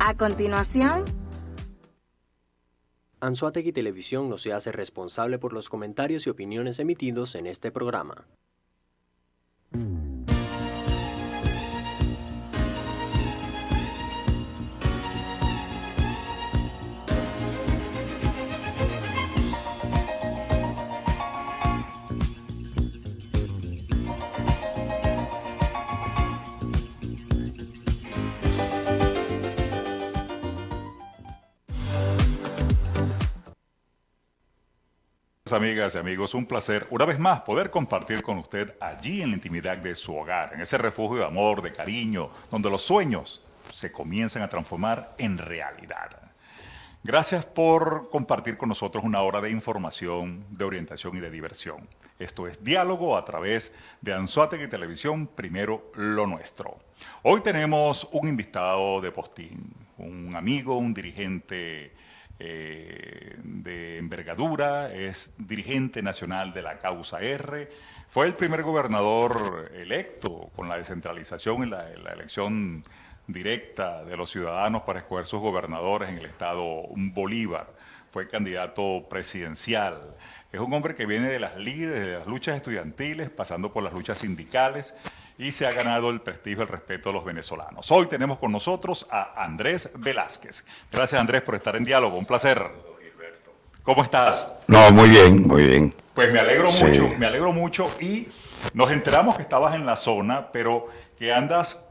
A continuación, Anzoátegui Televisión no se hace responsable por los comentarios y opiniones emitidos en este programa. Amigas y amigos, un placer una vez más poder compartir con usted allí en la intimidad de su hogar, en ese refugio de amor, de cariño, donde los sueños se comienzan a transformar en realidad. Gracias por compartir con nosotros una hora de información, de orientación y de diversión. Esto es Diálogo a través de Anzoátegui Televisión, primero lo nuestro. Hoy tenemos un invitado de postín, un amigo, un dirigente de envergadura, es dirigente nacional de la Causa R, fue el primer gobernador electo con la descentralización y la elección directa de los ciudadanos para escoger sus gobernadores en el estado Bolívar, fue candidato presidencial. Es un hombre que viene de las líderes, de las luchas estudiantiles, pasando por las luchas sindicales, y se ha ganado el prestigio, el respeto de los venezolanos. Hoy tenemos con nosotros a Andrés Velázquez. Gracias, Andrés, por estar en diálogo. Un placer. ¿Cómo estás? No, muy bien, muy bien. Pues me alegro mucho y nos enteramos que estabas en la zona, pero que andas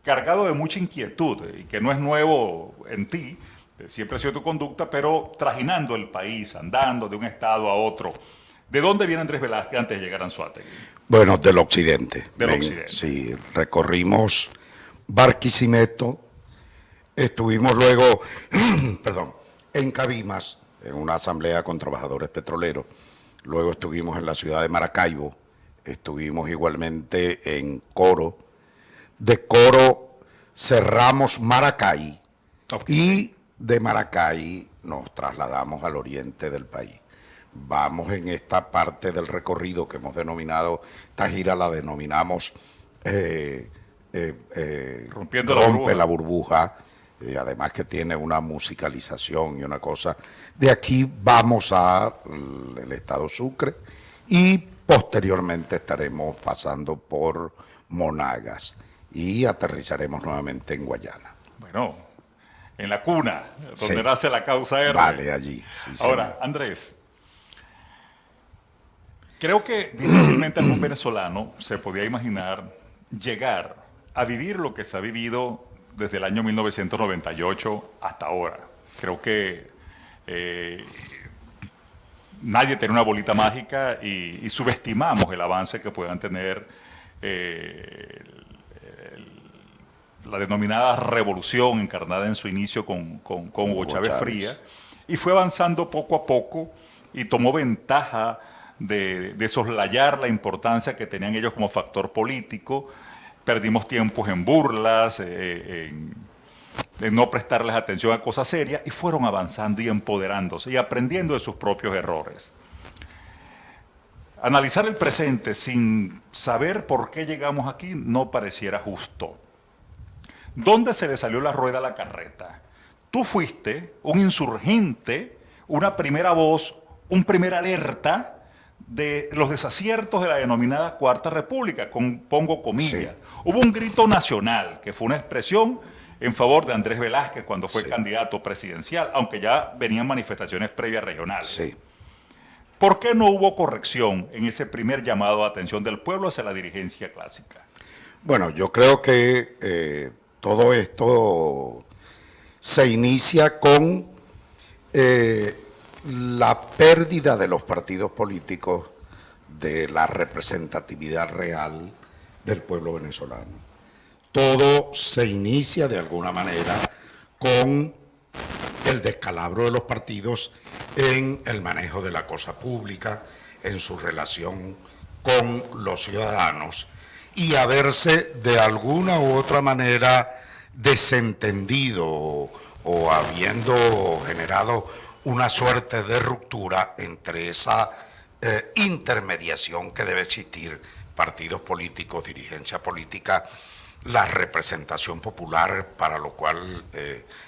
cargado de mucha inquietud y que no es nuevo en ti, siempre ha sido tu conducta, pero trajinando el país, andando de un estado a otro. ¿De dónde viene Andrés Velázquez antes de llegar a Anzoátegui? Bueno, del occidente. Del occidente. Sí, recorrimos Barquisimeto, estuvimos luego, en Cabimas, en una asamblea con trabajadores petroleros, luego estuvimos en la ciudad de Maracaibo, estuvimos igualmente en Coro, de Coro cerramos Maracay, y de Maracay nos trasladamos al oriente del país. Vamos en esta parte del recorrido que hemos denominado, esta gira la denominamos Rompe la burbuja, además que tiene una musicalización y una cosa. De aquí vamos al estado Sucre y posteriormente estaremos pasando por Monagas y aterrizaremos nuevamente en Guayana. Bueno, en la cuna, donde nace la Causa R. Vale, allí. Sí, ahora, señor. Andrés, creo que difícilmente algún venezolano se podía imaginar llegar a vivir lo que se ha vivido desde el año 1998 hasta ahora. Creo que nadie tiene una bolita mágica y subestimamos el avance que puedan tener la denominada revolución encarnada en su inicio con Hugo Chávez Frías, y fue avanzando poco a poco y tomó ventaja de soslayar la importancia que tenían ellos como factor político. Perdimos tiempos en burlas, en no prestarles atención a cosas serias, y fueron avanzando y empoderándose y aprendiendo de sus propios errores. Analizar el presente sin saber por qué llegamos aquí no pareciera justo. ¿Dónde se le salió la rueda a la carreta? Tú fuiste un insurgente, una primera voz, un primer alerta de los desaciertos de la denominada Cuarta República, pongo comillas. Sí. Hubo un grito nacional, que fue una expresión en favor de Andrés Velázquez cuando fue candidato presidencial, aunque ya venían manifestaciones previas regionales. Sí. ¿Por qué no hubo corrección en ese primer llamado de atención del pueblo hacia la dirigencia clásica? Bueno, yo creo que todo esto se inicia con la pérdida de los partidos políticos de la representatividad real del pueblo venezolano. Todo se inicia de alguna manera con el descalabro de los partidos en el manejo de la cosa pública, en su relación con los ciudadanos, y haberse de alguna u otra manera desentendido o habiendo generado una suerte de ruptura entre esa intermediación que debe existir, partidos políticos, dirigencia política, la representación popular para lo cual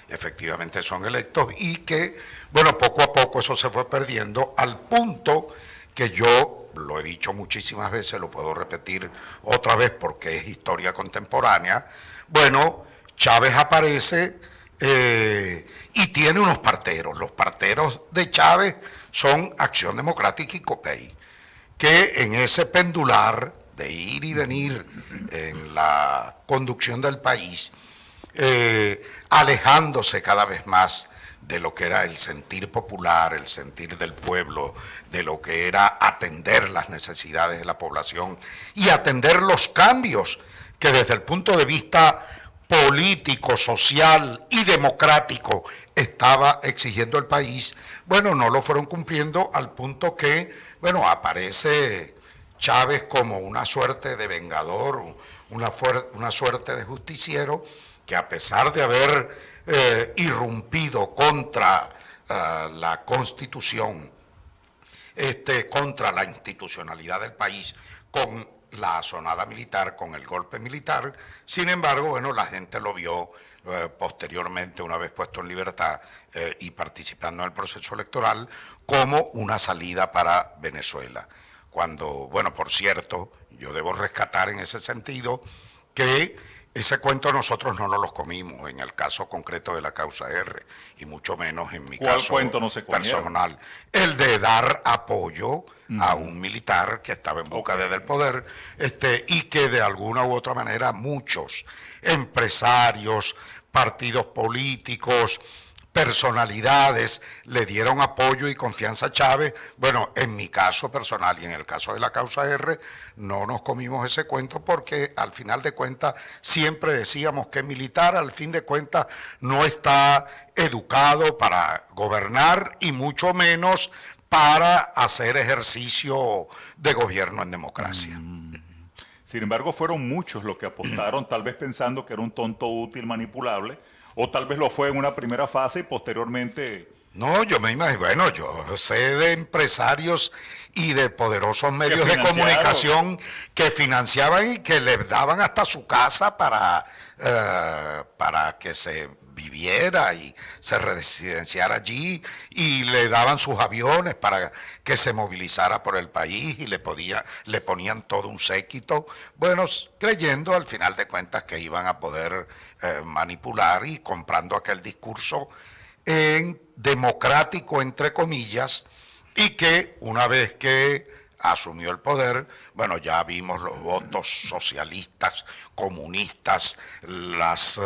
efectivamente son electos, y que, bueno, poco a poco eso se fue perdiendo al punto que yo lo he dicho muchísimas veces, lo puedo repetir otra vez porque es historia contemporánea. Bueno, Chávez aparece y tiene unos parteros. Los parteros de Chávez son Acción Democrática y COPEI, que en ese pendular de ir y venir en la conducción del país, alejándose cada vez más de lo que era el sentir popular, el sentir del pueblo, de lo que era atender las necesidades de la población y atender los cambios que desde el punto de vista político, social y democrático estaba exigiendo el país. Bueno, no lo fueron cumpliendo al punto que, bueno, aparece Chávez como una suerte de vengador, una suerte de justiciero, que a pesar de haber irrumpido contra la Constitución, contra la institucionalidad del país, con la asonada militar, con el golpe militar, sin embargo, bueno, la gente lo vio posteriormente, una vez puesto en libertad y participando en el proceso electoral, como una salida para Venezuela. Cuando, bueno, por cierto, yo debo rescatar en ese sentido que ese cuento nosotros no nos los comimos en el caso concreto de la causa R, y mucho menos en mi ¿Cuál caso cuento no se comieron? personal. El de dar apoyo a un militar que estaba en busca del poder, y que de alguna u otra manera muchos empresarios, partidos políticos, personalidades le dieron apoyo y confianza a Chávez. Bueno, en mi caso personal y en el caso de la causa R, no nos comimos ese cuento porque al final de cuentas siempre decíamos que militar al fin de cuentas no está educado para gobernar y mucho menos para hacer ejercicio de gobierno en democracia. Sin embargo, fueron muchos los que apostaron, tal vez pensando que era un tonto útil, manipulable, o tal vez lo fue en una primera fase y posteriormente... No, yo me imagino, bueno, yo sé de empresarios y de poderosos medios de comunicación que financiaban y que le daban hasta su casa para que se viviera y se residenciara allí, y le daban sus aviones para que se movilizara por el país y le ponían todo un séquito, bueno, creyendo al final de cuentas que iban a poder manipular y comprando aquel discurso en democrático, entre comillas, y que una vez que asumió el poder, bueno, ya vimos los votos socialistas, comunistas, las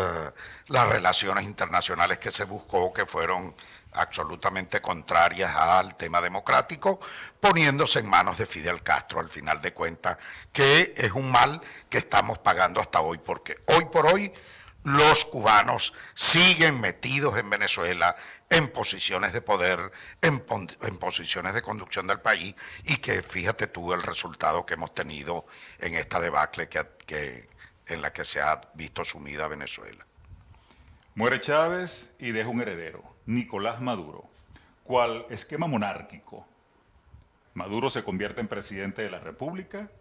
relaciones internacionales que se buscó, que fueron absolutamente contrarias al tema democrático, poniéndose en manos de Fidel Castro, al final de cuentas, que es un mal que estamos pagando hasta hoy, porque hoy por hoy los cubanos siguen metidos en Venezuela en posiciones de poder, en posiciones de conducción del país, y que fíjate tú el resultado que hemos tenido en esta debacle en la que se ha visto sumida Venezuela. Muere Chávez y deja un heredero, Nicolás Maduro. ¿Cuál esquema monárquico? Maduro se convierte en presidente de la República.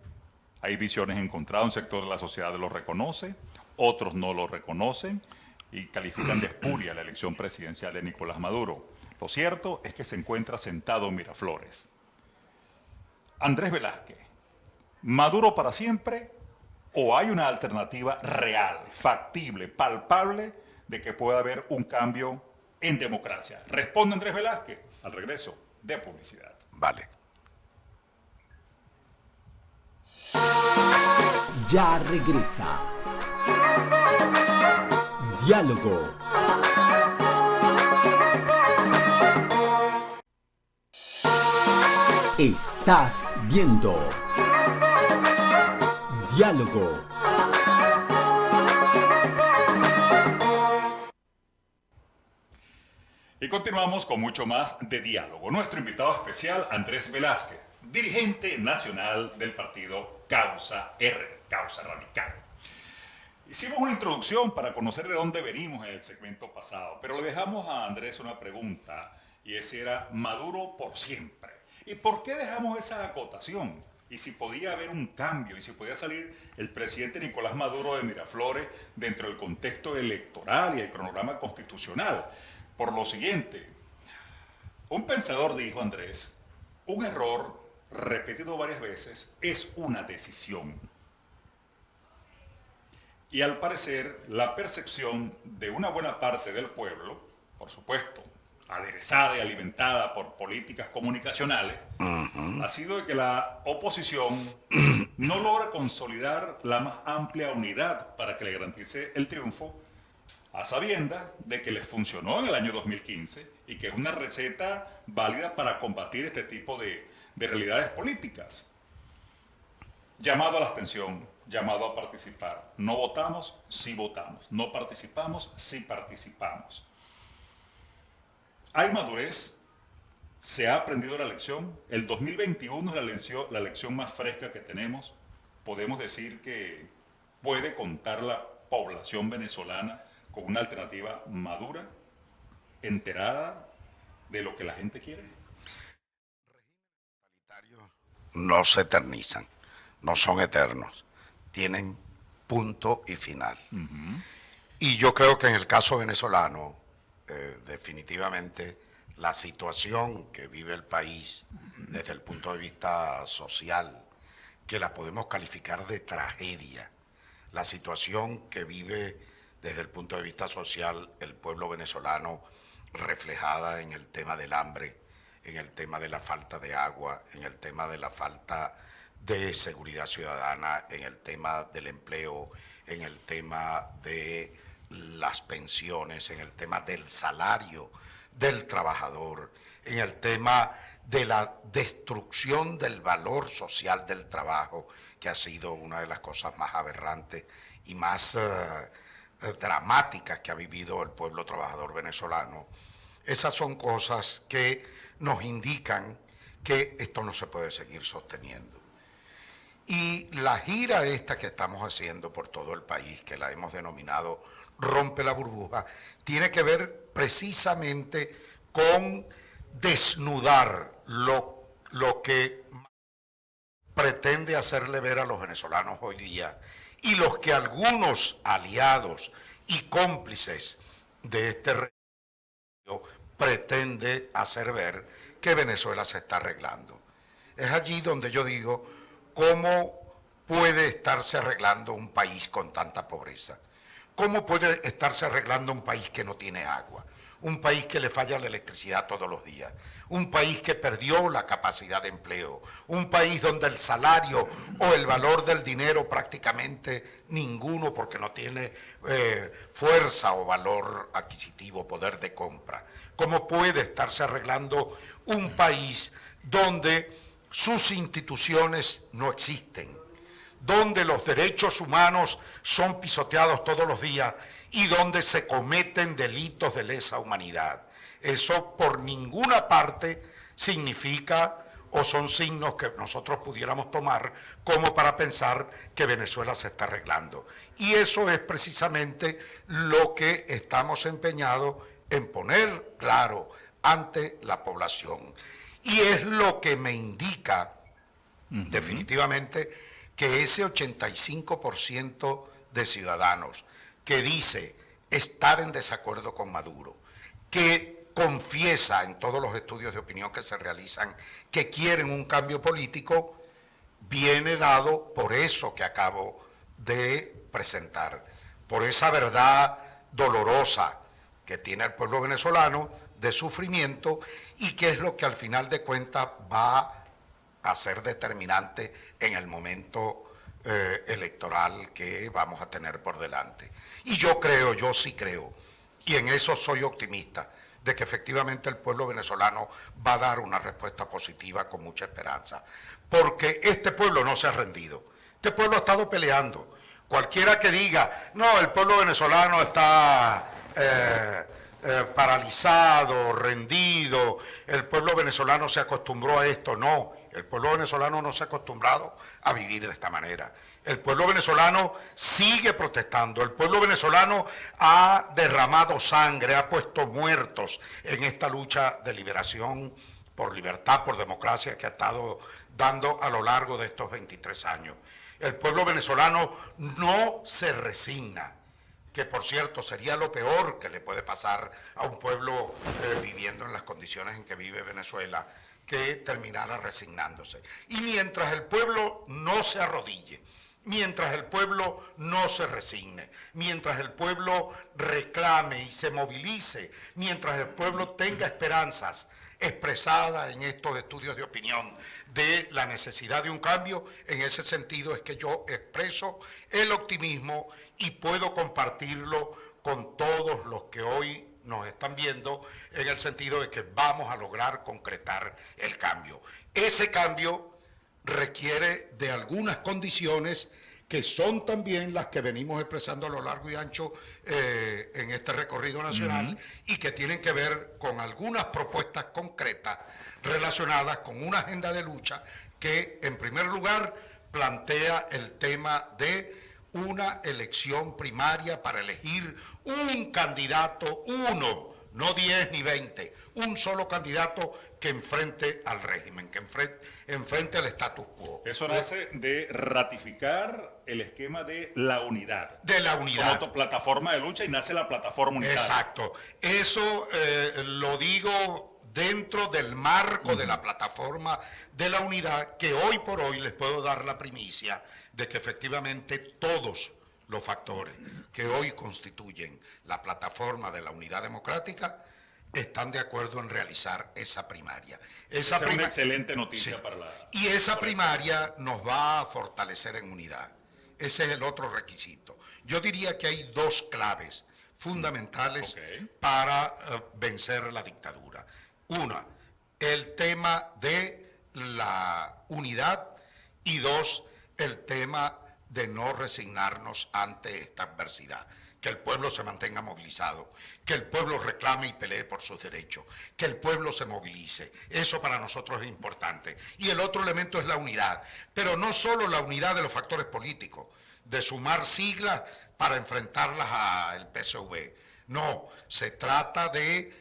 Hay visiones encontradas, un sector de la sociedad lo reconoce, otros no lo reconocen y califican de espuria la elección presidencial de Nicolás Maduro. Lo cierto es que se encuentra sentado en Miraflores. Andrés Velázquez, ¿Maduro para siempre o hay una alternativa real, factible, palpable de que pueda haber un cambio en democracia? Responde Andrés Velázquez al regreso de publicidad. Vale. Ya regresa. Diálogo. Estás viendo Diálogo. Y continuamos con mucho más de Diálogo. Nuestro invitado especial, Andrés Velázquez, dirigente nacional del partido Causa R, Causa Radical. Hicimos una introducción para conocer de dónde venimos en el segmento pasado, pero le dejamos a Andrés una pregunta, y ese era Maduro por siempre. ¿Y por qué dejamos esa acotación? y si podía haber un cambio y si podía salir el presidente Nicolás Maduro de Miraflores dentro del contexto electoral y el cronograma constitucional. Por lo siguiente, un pensador dijo, Andrés, un error repetido varias veces es una decisión. Y al parecer, la percepción de una buena parte del pueblo, por supuesto, aderezada y alimentada por políticas comunicacionales, ha sido de que la oposición no logra consolidar la más amplia unidad para que le garantice el triunfo, a sabiendas de que les funcionó en el año 2015 y que es una receta válida para combatir este tipo de realidades políticas. Llamado a la abstención, llamado a participar. No votamos, sí votamos. No participamos, sí participamos. Hay madurez, se ha aprendido la lección. El 2021 es la lección más fresca que tenemos. Podemos decir que puede contar la población venezolana con una alternativa madura, enterada de lo que la gente quiere. No se eternizan, no son eternos, tienen punto y final. Y yo creo que en el caso venezolano, definitivamente, la situación que vive el país desde el punto de vista social, que la podemos calificar de tragedia, la situación que vive desde el punto de vista social el pueblo venezolano, reflejada en el tema del hambre, en el tema de la falta de agua, en el tema de la falta de seguridad ciudadana, en el tema del empleo, en el tema de las pensiones, en el tema del salario del trabajador, en el tema de la destrucción del valor social del trabajo, que ha sido una de las cosas más aberrantes y más dramáticas que ha vivido el pueblo trabajador venezolano. Esas son cosas que nos indican que esto no se puede seguir sosteniendo. Y la gira esta que estamos haciendo por todo el país, que la hemos denominado Rompe la Burbuja, tiene que ver precisamente con desnudar lo que pretende hacerle ver a los venezolanos hoy día y los que algunos aliados y cómplices de este régimen pretende hacer ver que Venezuela se está arreglando. Es allí donde yo digo, ¿cómo puede estarse arreglando un país con tanta pobreza? ¿Cómo puede estarse arreglando un país que no tiene agua? Un país que le falla la electricidad todos los días, un país que perdió la capacidad de empleo, un país donde el salario o el valor del dinero prácticamente ninguno porque no tiene fuerza o valor adquisitivo, poder de compra. ¿Cómo puede estarse arreglando un país donde sus instituciones no existen, donde los derechos humanos son pisoteados todos los días y donde se cometen delitos de lesa humanidad? Eso por ninguna parte significa o son signos que nosotros pudiéramos tomar como para pensar que Venezuela se está arreglando. Y eso es precisamente lo que estamos empeñados en poner claro ante la población. Y es lo que me indica definitivamente que ese 85% de ciudadanos que dice estar en desacuerdo con Maduro, que confiesa en todos los estudios de opinión que se realizan que quieren un cambio político, viene dado por eso que acabo de presentar, por esa verdad dolorosa que tiene el pueblo venezolano de sufrimiento y que es lo que al final de cuentas va a ser determinante en el momento electoral que vamos a tener por delante. Y yo sí creo, y en eso soy optimista, de que efectivamente el pueblo venezolano va a dar una respuesta positiva con mucha esperanza, porque este pueblo no se ha rendido, este pueblo ha estado peleando. Cualquiera que diga, no, el pueblo venezolano está paralizado, rendido, el pueblo venezolano se acostumbró a esto, no. El pueblo venezolano no se ha acostumbrado a vivir de esta manera. El pueblo venezolano sigue protestando. El pueblo venezolano ha derramado sangre, ha puesto muertos en esta lucha de liberación por libertad, por democracia que ha estado dando a lo largo de estos 23 años. El pueblo venezolano no se resigna, que por cierto sería lo peor que le puede pasar a un pueblo viviendo en las condiciones en que vive Venezuela, que terminara resignándose. Y mientras el pueblo no se arrodille, mientras el pueblo no se resigne, mientras el pueblo reclame y se movilice, mientras el pueblo tenga esperanzas expresadas en estos estudios de opinión de la necesidad de un cambio, en ese sentido es que yo expreso el optimismo y puedo compartirlo con todos los que hoy nos están viendo, en el sentido de que vamos a lograr concretar el cambio. Ese cambio requiere de algunas condiciones que son también las que venimos expresando a lo largo y ancho en este recorrido nacional y que tienen que ver con algunas propuestas concretas relacionadas con una agenda de lucha que, en primer lugar, plantea el tema de una elección primaria para elegir un candidato, uno, no 10 ni 20, un solo candidato que enfrente al régimen, que enfrente al status quo. Eso nace de ratificar el esquema de la unidad. De la unidad. Como plataforma de lucha y nace la plataforma unitaria. Exacto. Eso lo digo dentro del marco de la plataforma de la unidad, que hoy por hoy les puedo dar la primicia de que efectivamente todos los factores que hoy constituyen la plataforma de la unidad democrática están de acuerdo en realizar esa primaria. Esa es una excelente noticia, sí, para la... Y esa primaria nos va a fortalecer en unidad. Ese es el otro requisito. Yo diría que hay dos claves fundamentales para vencer la dictadura. Una, el tema de la unidad, y dos, el tema de no resignarnos ante esta adversidad, que el pueblo se mantenga movilizado, que el pueblo reclame y pelee por sus derechos, que el pueblo se movilice. Eso para nosotros es importante. Y el otro elemento es la unidad, pero no solo la unidad de los factores políticos, de sumar siglas para enfrentarlas al PSV. No, se trata de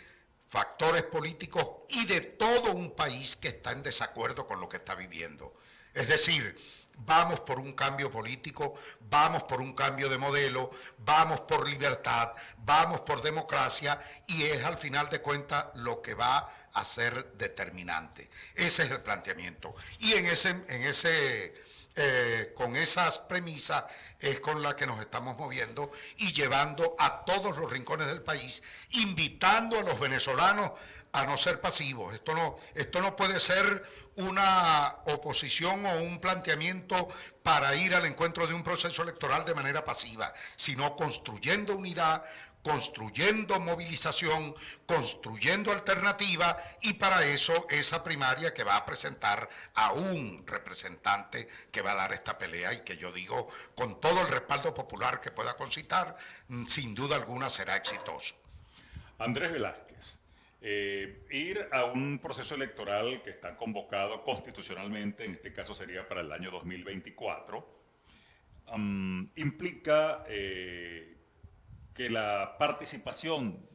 factores políticos y de todo un país que está en desacuerdo con lo que está viviendo. Es decir, vamos por un cambio político, vamos por un cambio de modelo, vamos por libertad, vamos por democracia, y es al final de cuentas lo que va a ser determinante. Ese es el planteamiento. Y con esas premisas es con la que nos estamos moviendo y llevando a todos los rincones del país, invitando a los venezolanos a no ser pasivos. Esto no puede ser una oposición o un planteamiento para ir al encuentro de un proceso electoral de manera pasiva, sino construyendo unidad, construyendo movilización, construyendo alternativa, y para eso esa primaria que va a presentar a un representante que va a dar esta pelea y que yo digo con todo el respaldo popular que pueda concitar, sin duda alguna será exitoso. Andrés Velázquez, ir a un proceso electoral que está convocado constitucionalmente, en este caso sería para el año 2024, implica que la participación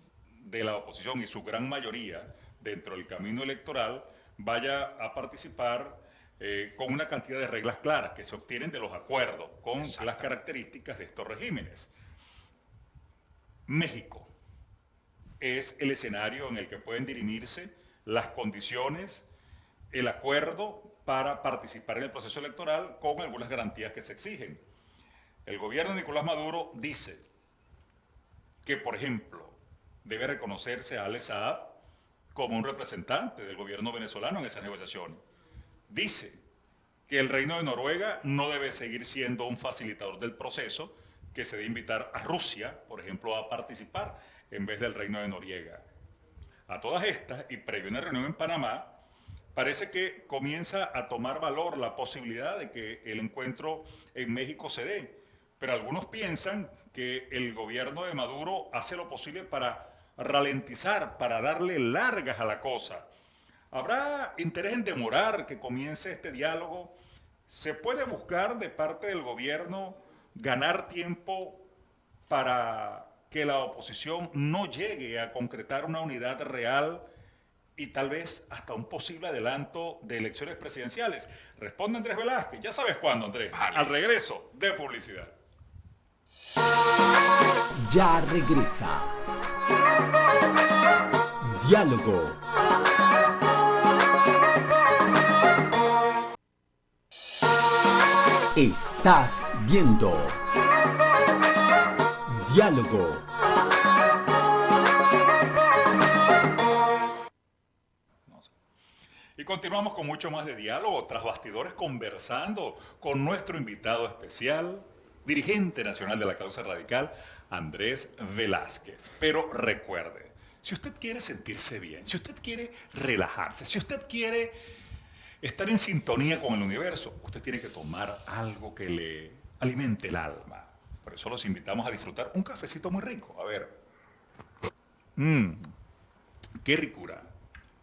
de la oposición y su gran mayoría dentro del camino electoral vaya a participar con una cantidad de reglas claras que se obtienen de los acuerdos con las características de estos regímenes. México es el escenario en el que pueden dirimirse las condiciones, el acuerdo para participar en el proceso electoral con algunas garantías que se exigen. El gobierno de Nicolás Maduro dice que, por ejemplo, debe reconocerse a Alex Saab como un representante del gobierno venezolano en esas negociaciones. Dice que el Reino de Noruega no debe seguir siendo un facilitador del proceso, que se debe invitar a Rusia, por ejemplo, a participar en vez del Reino de Noriega. A todas estas, y previo a una reunión en Panamá, parece que comienza a tomar valor la posibilidad de que el encuentro en México se dé, pero algunos piensan que el gobierno de Maduro hace lo posible para ralentizar, para darle largas a la cosa. ¿Habrá interés en demorar que comience este diálogo? ¿Se puede buscar de parte del gobierno ganar tiempo para que la oposición no llegue a concretar una unidad real y tal vez hasta un posible adelanto de elecciones presidenciales. Responde Andrés Velázquez. Ya sabes cuándo, Andrés. Vale. Al regreso de publicidad. Ya regresa. Diálogo. Estás viendo Diálogo. Y continuamos con mucho más de diálogo, tras bastidores, conversando con nuestro invitado especial, dirigente nacional de la Causa Radical, Andrés Velázquez. Pero recuerde, si usted quiere sentirse bien, si usted quiere relajarse, si usted quiere estar en sintonía con el universo, usted tiene que tomar algo que le alimente el alma. Por eso los invitamos a disfrutar un cafecito muy rico. A ver. ¡Qué ricura!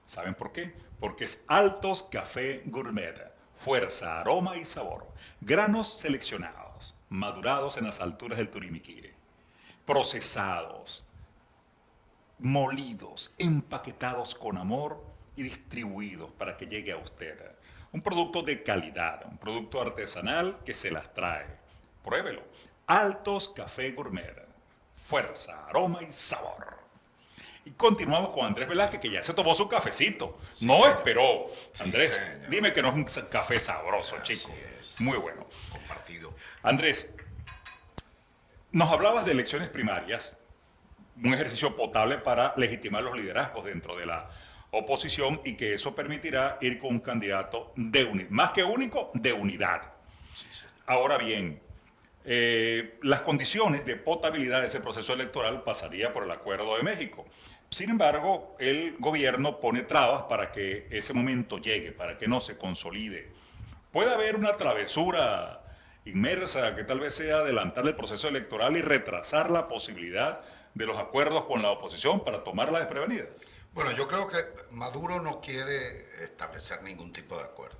¿Saben por qué? Porque es Altos Café Gourmet. Fuerza, aroma y sabor. Granos seleccionados, madurados en las alturas del Turimiquire. Procesados, molidos, empaquetados con amor y distribuidos para que llegue a usted. Un producto de calidad, un producto artesanal que se las trae. Pruébelo. Altos Café Gourmet. Fuerza, aroma y sabor. Y continuamos con Andrés Velázquez, que ya se tomó su cafecito. Sí, No señor. esperó. Sí, Andrés, señor. dime que no es un café sabroso, chico. es. Muy bueno. Compartido. Andrés, nos hablabas de elecciones primarias, un ejercicio potable para legitimar los liderazgos dentro de la oposición y que eso permitirá ir con un candidato de unidad, más que único, de unidad. Sí, señor. Ahora bien, las condiciones de potabilidad de ese proceso electoral pasaría por el Acuerdo de México. Sin embargo, el gobierno pone trabas para que ese momento llegue, para que no se consolide. Puede haber una travesura inmersa que tal vez sea adelantar el proceso electoral y retrasar la posibilidad de los acuerdos con la oposición para tomarla desprevenida. Bueno, yo creo que Maduro no quiere establecer ningún tipo de acuerdo.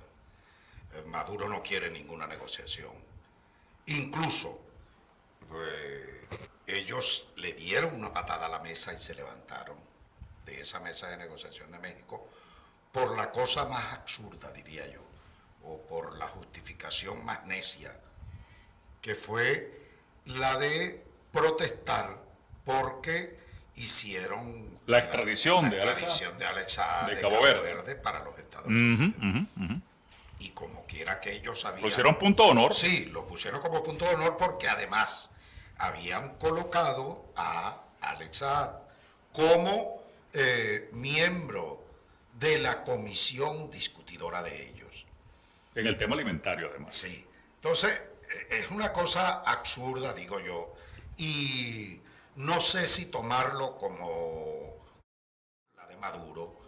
Maduro no quiere ninguna negociación. Incluso, ellos le dieron una patada a la mesa y se levantaron de esa mesa de negociación de México por la cosa más absurda, diría yo, o por la justificación más necia, que fue la de protestar porque hicieron La extradición de Alex Saab de Cabo Verde para los Estados Unidos. Y como quiera que ellos habían... Pusieron punto de honor. Sí, lo pusieron como punto de honor porque además habían colocado a Alex Saab como miembro de la comisión discutidora de ellos. En el tema alimentario, además. Sí, entonces es una cosa absurda, digo yo, y no sé si tomarlo como la de Maduro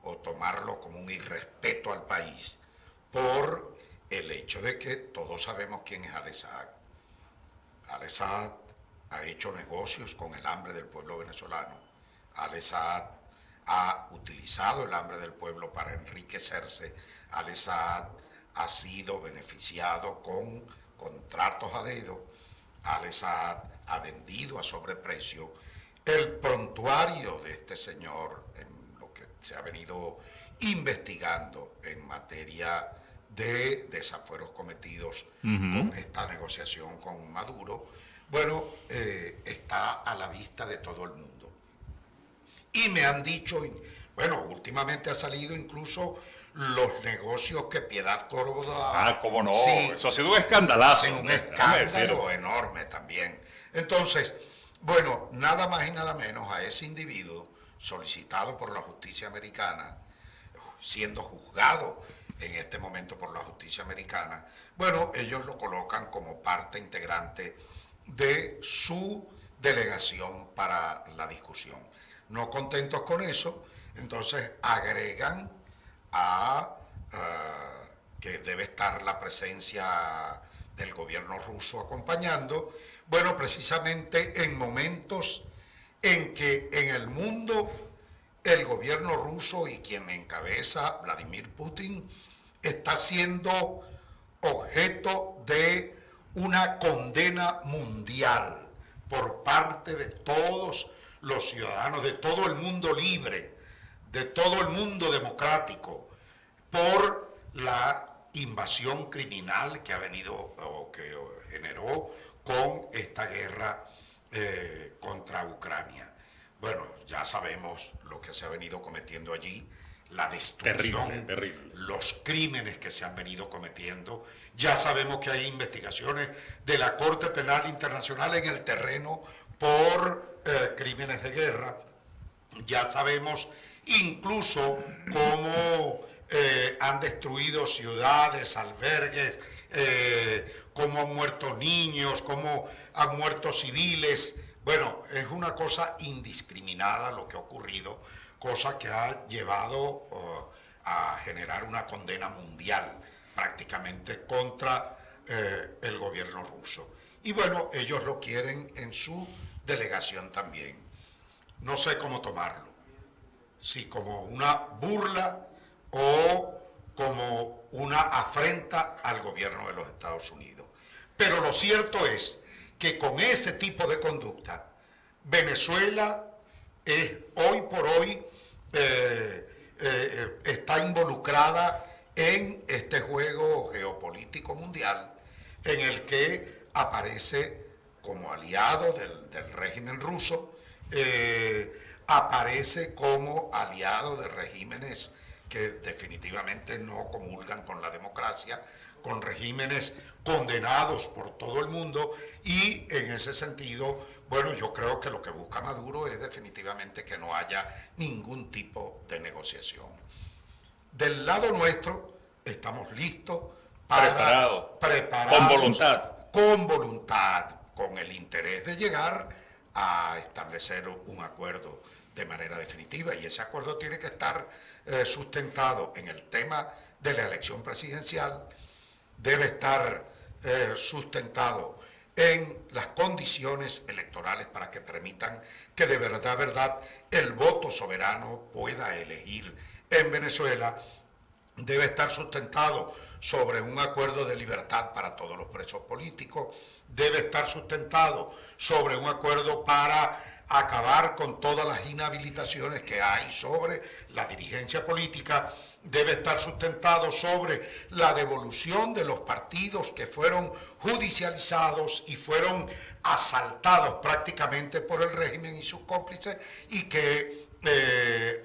o tomarlo como un irrespeto al país por el hecho de que todos sabemos quién es Alex Saab. Alex Saab ha hecho negocios con el hambre del pueblo venezolano. Alex Saab ha utilizado el hambre del pueblo para enriquecerse. Alex Saab ha sido beneficiado con contratos a dedo. Alex Saab ha vendido a sobreprecio. El prontuario de este señor, en lo que se ha venido investigando en materia de desafueros cometidos con esta negociación con Maduro, bueno, está a la vista de todo el mundo. Y me han dicho, bueno, últimamente ha salido incluso los negocios que Piedad Córdoba... Ah, cómo no, sí, eso ha sido un escandalazo. sí, un déjame decirlo. escándalo enorme también. Entonces, bueno, nada más y nada menos a ese individuo solicitado por la justicia americana, siendo juzgado en este momento por la justicia americana, bueno, ellos lo colocan como parte integrante de su delegación para la discusión. No contentos con eso, entonces agregan a que debe estar la presencia del gobierno ruso acompañando, bueno, precisamente en momentos en que en el mundo el gobierno ruso y quien encabeza, Vladimir Putin, está siendo objeto de una condena mundial por parte de todos los ciudadanos de todo el mundo libre de todo el mundo democrático por la invasión criminal que ha venido o que generó con esta guerra contra Ucrania. Bueno, ya sabemos lo que se ha venido cometiendo allí, la destrucción, terrible. los crímenes que se han venido cometiendo. Ya sabemos que hay investigaciones de la Corte Penal Internacional en el terreno por crímenes de guerra. Ya sabemos incluso cómo han destruido ciudades, albergues, cómo han muerto niños, cómo han muerto civiles. Bueno, es una cosa indiscriminada lo que ha ocurrido, cosa que ha llevado a generar una condena mundial prácticamente contra el gobierno ruso. Y bueno, ellos lo quieren en su delegación también. No sé cómo tomarlo, si como una burla o como una afrenta al gobierno de los Estados Unidos. Pero lo cierto es que con ese tipo de conducta, Venezuela es hoy por hoy está involucrada en este juego geopolítico mundial en el que aparece como aliado del régimen ruso, aparece como aliado de regímenes que definitivamente no comulgan con la democracia, con regímenes condenados por todo el mundo, y en ese sentido, bueno, yo creo que lo que busca Maduro es definitivamente que no haya ningún tipo de negociación. Del lado nuestro estamos listos preparados, con voluntad, con el interés de llegar a establecer un acuerdo de manera definitiva, y ese acuerdo tiene que estar sustentado en el tema de la elección presidencial, debe estar sustentado en las condiciones electorales para que permitan que de verdad el voto soberano pueda elegir en Venezuela, debe estar sustentado sobre un acuerdo de libertad para todos los presos políticos, debe estar sustentado sobre un acuerdo para acabar con todas las inhabilitaciones que hay sobre la dirigencia política, debe estar sustentado sobre la devolución de los partidos que fueron judicializados y fueron asaltados prácticamente por el régimen y sus cómplices, y que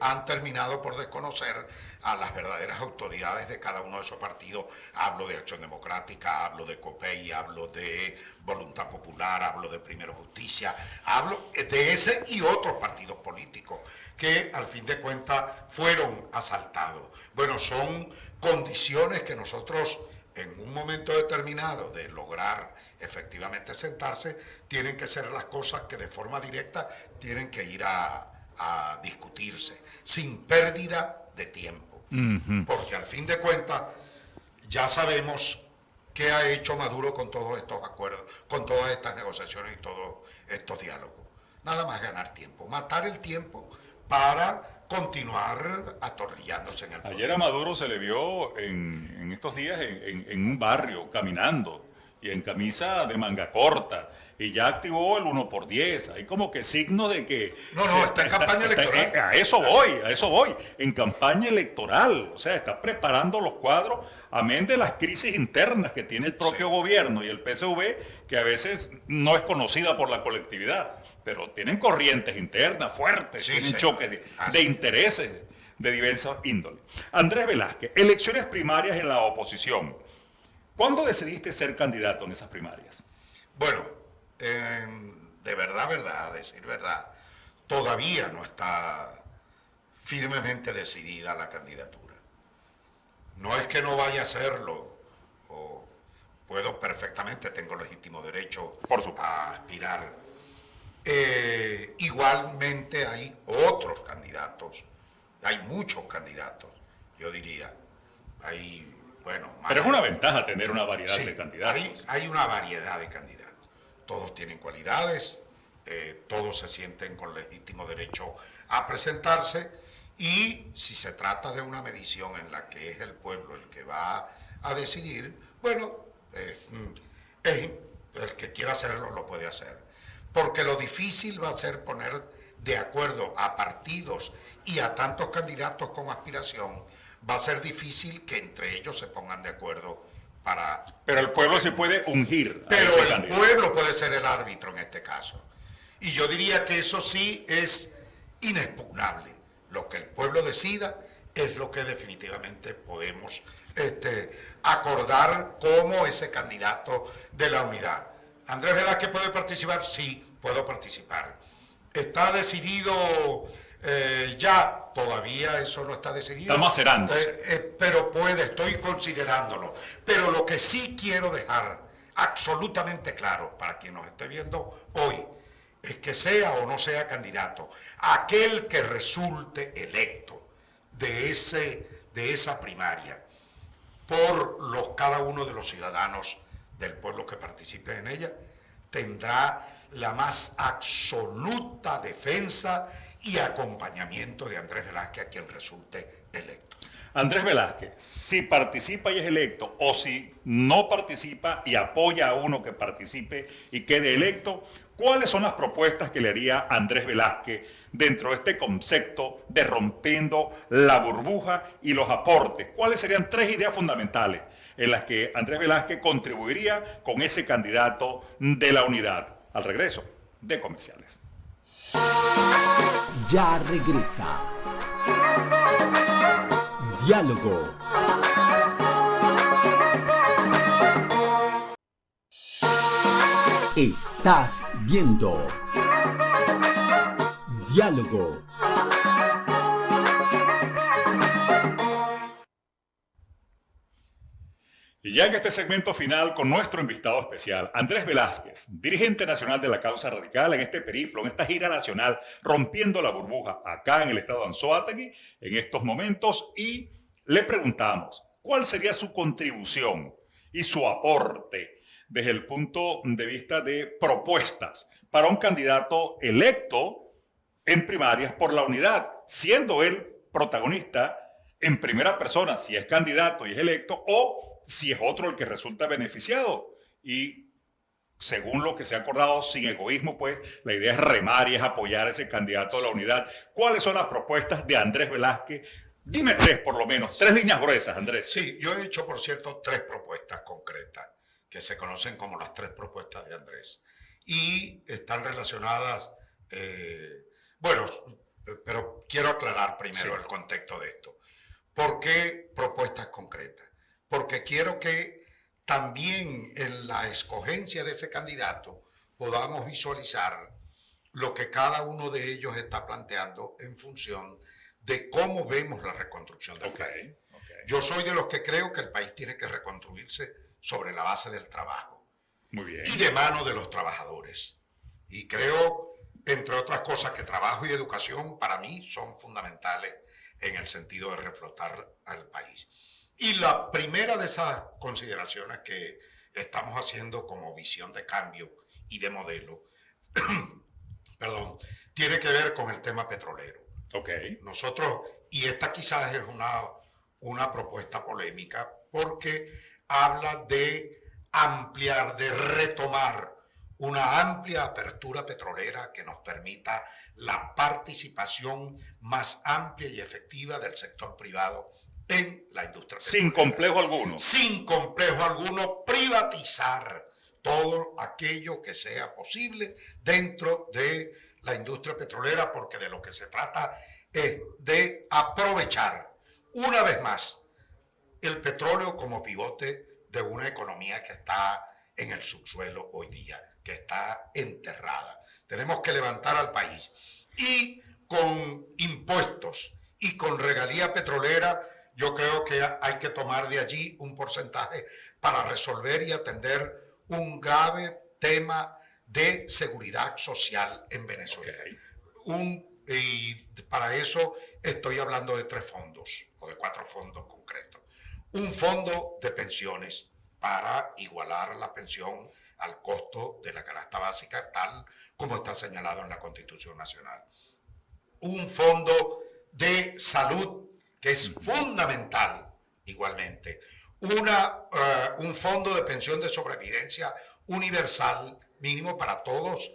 han terminado por desconocer a las verdaderas autoridades de cada uno de esos partidos. Hablo de Acción Democrática, hablo de COPEI, hablo de Voluntad Popular, hablo de Primero Justicia, hablo de ese y otros partidos políticos que al fin de cuentas fueron asaltados. Bueno, son condiciones que nosotros en un momento determinado de lograr efectivamente sentarse, tienen que ser las cosas que de forma directa tienen que ir a discutirse, sin pérdida de tiempo. Porque al fin de cuentas ya sabemos qué ha hecho Maduro con todos estos acuerdos, con todas estas negociaciones y todos estos diálogos. Nada más ganar tiempo, matar el tiempo para continuar atornillándose en el poder. Ayer a Maduro se le vio en estos días en un barrio caminando y en camisa de manga corta, y ya activó el 1x10. Hay como que signo de que... No, está en campaña electoral. A eso voy, en campaña electoral. O sea, está preparando los cuadros, amén de las crisis internas que tiene el propio gobierno y el PSV, que a veces no es conocida por la colectividad, pero tienen corrientes internas fuertes, tienen choques de intereses de diversas índoles. Andrés Velázquez, elecciones primarias en la oposición. ¿Cuándo decidiste ser candidato en esas primarias? Bueno, de verdad, a decir verdad, todavía no está firmemente decidida la candidatura. No es que no vaya a hacerlo, o puedo perfectamente, tengo legítimo derecho a aspirar. Igualmente hay otros candidatos, hay muchos candidatos, yo diría. Hay, bueno, pero es una ventaja tener una variedad de candidatos. Hay una variedad de candidatos. Todos tienen cualidades, todos se sienten con legítimo derecho a presentarse, y si se trata de una medición en la que es el pueblo el que va a decidir, bueno, el que quiera hacerlo lo puede hacer. Porque lo difícil va a ser poner de acuerdo a partidos y a tantos candidatos con aspiración, va a ser difícil que entre ellos se pongan de acuerdo para... Pero el pueblo sí puede ungir a Pero ese el candidato. pueblo puede ser el árbitro en este caso. Y yo diría que eso sí es inexpugnable. Lo que el pueblo decida es lo que definitivamente podemos acordar como ese candidato de la unidad. ¿Andrés Velázquez puede participar? Sí, puedo participar. ¿Está decidido ya? Todavía eso no está decidido. Está macerándose. Pero estoy considerándolo. Pero lo que sí quiero dejar absolutamente claro para quien nos esté viendo hoy es que sea o no sea candidato, aquel que resulte electo de esa primaria por cada uno de los ciudadanos del pueblo que participe en ella, tendrá la más absoluta defensa y acompañamiento de Andrés Velázquez a quien resulte electo. Andrés Velázquez, si participa y es electo, o si no participa y apoya a uno que participe y quede electo, ¿cuáles son las propuestas que le haría Andrés Velázquez dentro de este concepto de rompiendo la burbuja y los aportes? ¿Cuáles serían 3 ideas fundamentales en las que Andrés Velázquez contribuiría con ese candidato de la unidad? Al regreso de comerciales. Ya regresa. Diálogo. Estás viendo Diálogo. Y ya en este segmento final con nuestro invitado especial, Andrés Velázquez, dirigente nacional de la Causa Radical en este periplo, en esta gira nacional, rompiendo la burbuja acá en el estado de Anzoátegui en estos momentos, y le preguntamos cuál sería su contribución y su aporte desde el punto de vista de propuestas para un candidato electo en primarias por la unidad, siendo él protagonista en primera persona, si es candidato y es electo, o si es otro el que resulta beneficiado. Y según lo que se ha acordado, sin egoísmo, pues la idea es remar y es apoyar a ese candidato a la unidad. ¿Cuáles son las propuestas de Andrés Velázquez? Dime 3 por lo menos, 3 líneas gruesas, Andrés. Sí, yo he hecho, por cierto, 3 propuestas concretas que se conocen como las 3 propuestas de Andrés. Y están relacionadas, pero quiero aclarar primero el contexto de esto. ¿Por qué propuestas concretas? Porque quiero que también en la escogencia de ese candidato podamos visualizar lo que cada uno de ellos está planteando en función de cómo vemos la reconstrucción del país. Yo soy de los que creo que el país tiene que reconstruirse sobre la base del trabajo. Muy bien. Y de mano de los trabajadores. Y creo, entre otras cosas, que trabajo y educación para mí son fundamentales en el sentido de reflotar al país. Y la primera de esas consideraciones que estamos haciendo como visión de cambio y de modelo, tiene que ver con el tema petrolero. Nosotros, y esta quizás es una propuesta polémica, porque habla de ampliar, de retomar una amplia apertura petrolera que nos permita la participación más amplia y efectiva del sector privado en la industria petrolera. Sin complejo alguno. Sin complejo alguno, privatizar todo aquello que sea posible dentro de la industria petrolera, porque de lo que se trata es de aprovechar una vez más el petróleo como pivote de una economía que está en el subsuelo hoy día, que está enterrada. Tenemos que levantar al país y con impuestos y con regalía petrolera, yo creo que hay que tomar de allí un porcentaje para resolver y atender un grave tema de seguridad social en Venezuela. Y para eso estoy hablando de 3 fondos, o de 4 fondos concretos. Un fondo de pensiones para igualar la pensión al costo de la canasta básica, tal como está señalado en la Constitución Nacional. Un fondo de salud, que es fundamental igualmente. Un fondo de pensión de sobrevivencia universal, mínimo para todos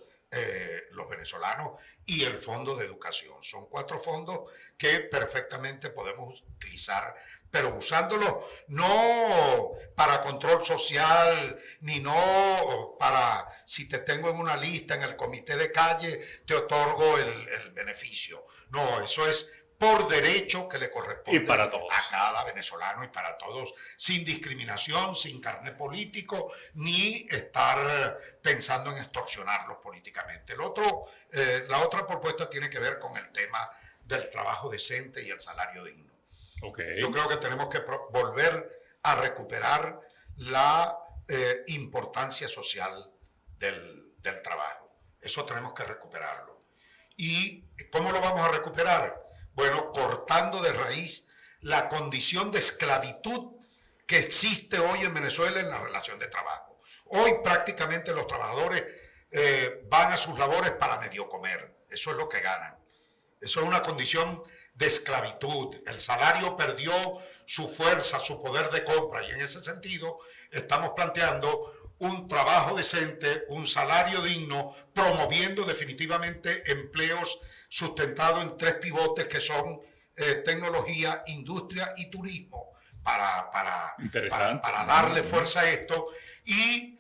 los venezolanos y el Fondo de Educación. Son 4 fondos que perfectamente podemos utilizar, pero usándolos no para control social, ni no para, si te tengo en una lista en el comité de calle, te otorgo el beneficio. No, eso es por derecho que le corresponde y para todos, a cada venezolano y para todos, sin discriminación, sin carnet político, ni estar pensando en extorsionarlos políticamente. La otra propuesta tiene que ver con el tema del trabajo decente y el salario digno. Okay. Yo creo que tenemos que volver a recuperar la importancia social del trabajo. Eso tenemos que recuperarlo. ¿Y cómo lo vamos a recuperar? Bueno, cortando de raíz la condición de esclavitud que existe hoy en Venezuela en la relación de trabajo. Hoy prácticamente los trabajadores van a sus labores para medio comer. Eso es lo que ganan. Eso es una condición de esclavitud. El salario perdió su fuerza, su poder de compra, y en ese sentido estamos planteando un trabajo decente, un salario digno, promoviendo definitivamente empleos sustentados en 3 pivotes que son tecnología, industria y turismo, para darle fuerza a esto, y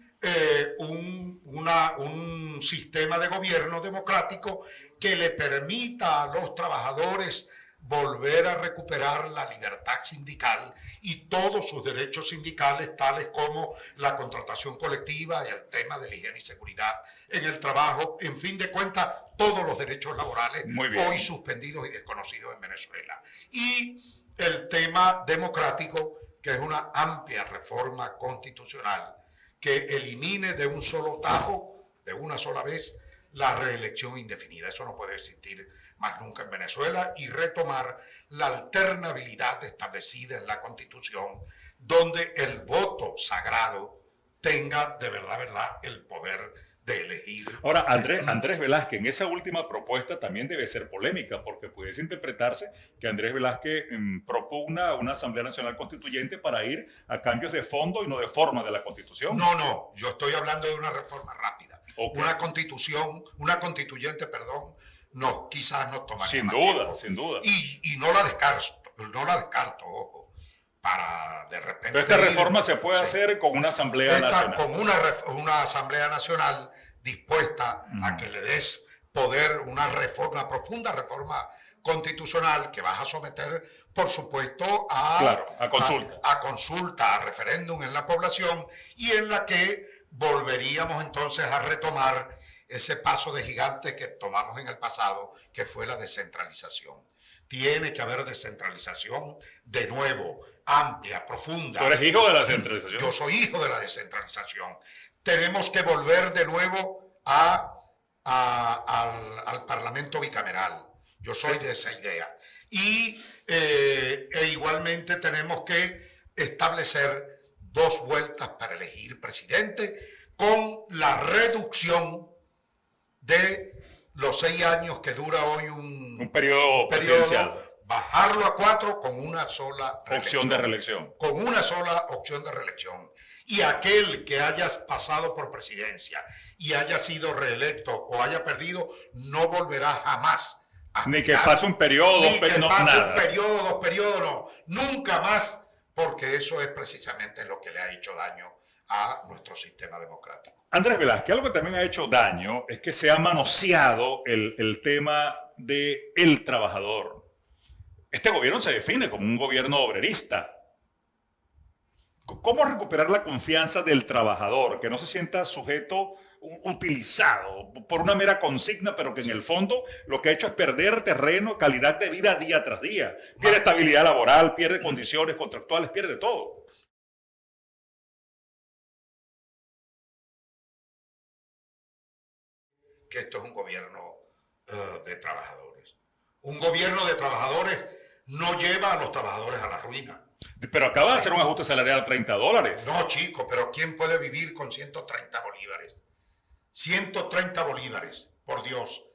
un sistema de gobierno democrático que le permita a los trabajadores volver a recuperar la libertad sindical y todos sus derechos sindicales, tales como la contratación colectiva y el tema de la higiene y seguridad en el trabajo. En fin de cuentas, todos los derechos laborales hoy suspendidos y desconocidos en Venezuela. Y el tema democrático, que es una amplia reforma constitucional que elimine de un solo tajo, de una sola vez, la reelección indefinida. Eso no puede existir más nunca en Venezuela, y retomar la alternabilidad establecida en la Constitución, donde el voto sagrado tenga de verdad el poder de elegir. Ahora, Andrés Velázquez, en esa última propuesta también debe ser polémica, porque pudiese interpretarse que Andrés Velázquez propugna una Asamblea Nacional Constituyente para ir a cambios de fondo y no de forma de la Constitución. No, yo estoy hablando de una reforma rápida. Okay. Una constituyente, no, quizás no tomaría sin más duda, tiempo. sin duda. Y no la descarto, ojo, para de repente... Pero esta reforma se puede hacer con una Asamblea Nacional. Con una Asamblea Nacional dispuesta a que le des poder, una profunda reforma constitucional que vas a someter, por supuesto, a consulta, a referéndum en la población, y en la que volveríamos entonces a retomar ese paso de gigante que tomamos en el pasado, que fue la descentralización. Tiene que haber descentralización de nuevo, amplia, profunda. ¿Tú eres hijo de la descentralización? Yo soy hijo de la descentralización. Tenemos que volver de nuevo al Parlamento bicameral. Yo soy de esa idea. Y igualmente tenemos que establecer 2 vueltas para elegir presidente, con la reducción de los 6 años que dura hoy un periodo presidencial. Bajarlo a 4 con una sola opción de reelección. Con una sola opción de reelección. Y aquel que haya pasado por presidencia y haya sido reelecto o haya perdido, no volverá jamás a ni que pase un periodo, un periodo, 2 periodos, no. Nunca más, porque eso es precisamente lo que le ha hecho daño a nuestro sistema democrático. Andrés Velázquez, algo que también ha hecho daño es que se ha manoseado el tema del trabajador. Este gobierno se define como un gobierno obrerista. ¿Cómo recuperar la confianza del trabajador, que no se sienta sujeto, utilizado por una mera consigna, pero que en el fondo lo que ha hecho es perder terreno, calidad de vida día tras día? Pierde estabilidad laboral, pierde condiciones contractuales, pierde todo. Que esto es un gobierno de trabajadores. Un gobierno de trabajadores no lleva a los trabajadores a la ruina. Pero acaba de hacer un ajuste salarial a $30. No, chico, pero ¿quién puede vivir con 130 bolívares? 130 bolívares, por Dios.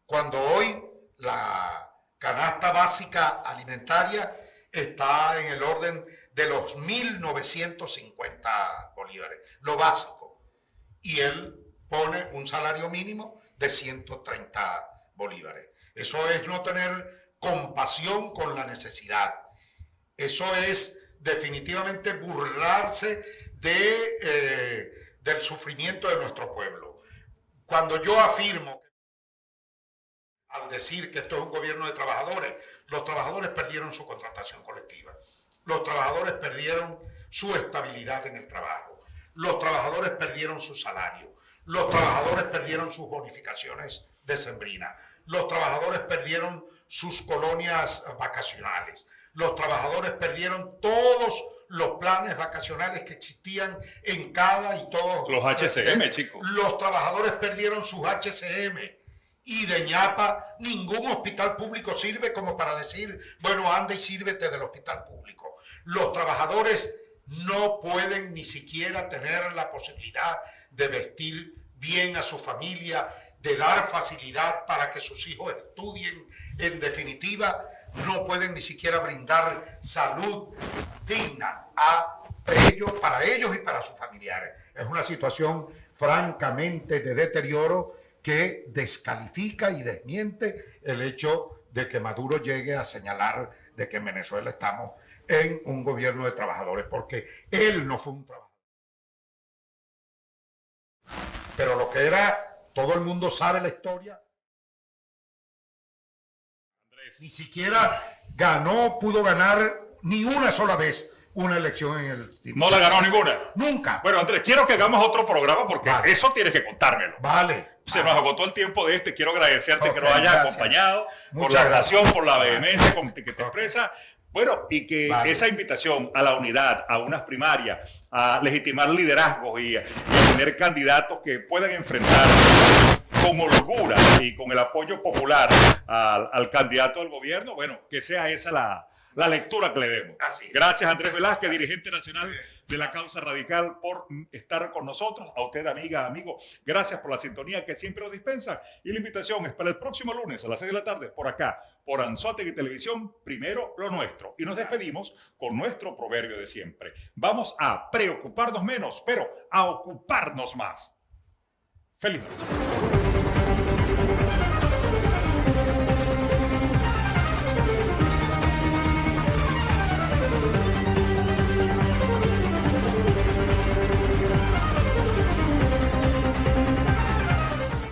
Cuando hoy la canasta básica alimentaria está en el orden de los 1.950 bolívares, lo básico. Y él pone un salario mínimo de 130 bolívares. Eso es no tener compasión con la necesidad. Eso es definitivamente burlarse del sufrimiento de nuestro pueblo. Cuando yo afirmo, al decir que esto es un gobierno de trabajadores, los trabajadores perdieron su contratación colectiva. Los trabajadores perdieron su estabilidad en el trabajo. Los trabajadores perdieron su salario. Los trabajadores perdieron sus bonificaciones decembrinas. Los trabajadores perdieron sus colonias vacacionales. Los trabajadores perdieron todos los planes vacacionales que existían en cada y todos. Los HCM, chicos. Los trabajadores perdieron sus HCM. Y de ñapa, ningún hospital público sirve como para decir, bueno, anda y sírvete del hospital público. Los trabajadores no pueden ni siquiera tener la posibilidad de vestir bien a su familia, de dar facilidad para que sus hijos estudien. En definitiva, no pueden ni siquiera brindar salud digna para ellos y para sus familiares. Es una situación francamente de deterioro que descalifica y desmiente el hecho de que Maduro llegue a señalar de que en Venezuela estamos en un gobierno de trabajadores, porque él no fue un trabajador. Pero lo que era, todo el mundo sabe la historia. Andrés. Ni siquiera pudo ganar ni una sola vez una elección en el... No la ganó ninguna. Nunca. Bueno, Andrés, quiero que hagamos otro programa porque Vale. eso tienes que contármelo. Vale. Se nos agotó el tiempo de este. Quiero agradecerte Ok, que nos hayas gracias. acompañado por Muchas la gracias. pasión, por la vehemencia con que te expresas. Bueno, y que Vale. esa invitación a la unidad, a unas primarias, a legitimar liderazgos y a tener candidatos que puedan enfrentar con holgura y con el apoyo popular al candidato del gobierno, bueno, que sea esa la lectura que le demos. Así es. Gracias, Andrés Velázquez, dirigente nacional de la Causa Radical, por estar con nosotros. A usted, amiga, amigo, gracias por la sintonía que siempre nos dispensa. Y la invitación es para el próximo lunes a las 6 de la tarde, por acá, por Anzoátegui Televisión, primero lo nuestro. Y nos despedimos con nuestro proverbio de siempre. Vamos a preocuparnos menos, pero a ocuparnos más. Feliz noche.